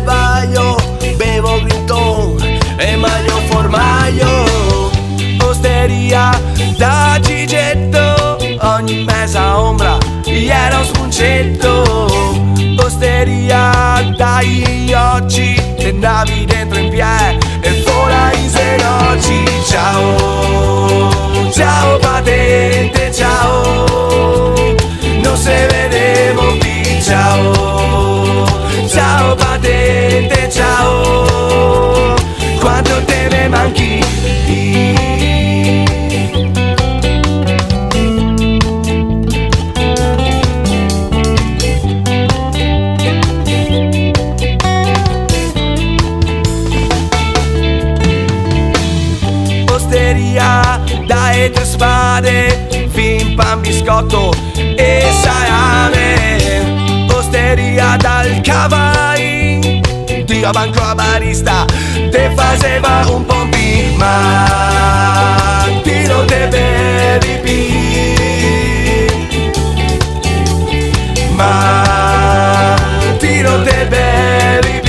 sbaglio, bevo green tone e mangio formaggio. Osteria da Gigetto, ogni mesa ombra era un spuncetto. Osteria dagli occhi, te navi dentro in piedi e fuori in senocci. Ciao, ciao patente, ciao, non se vedemo più. Ciao, ciao patente, ciao, quanto te ne manchi. Osteria dai tre spade, fin pan biscotto e salame. Osteria dal cavai, Dio banco a barista, te faceva un pompi, ma ti non te bevi più, ma ti non te bevi più.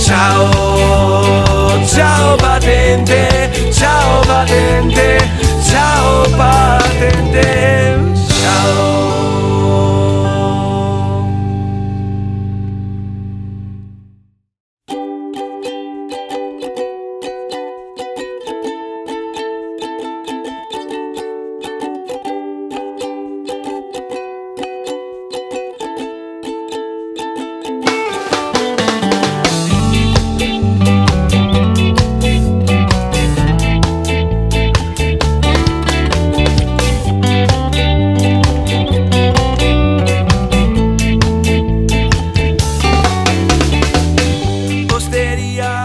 Ciao, ciao patente, ciao patente, ciao patente, ciao. Osteria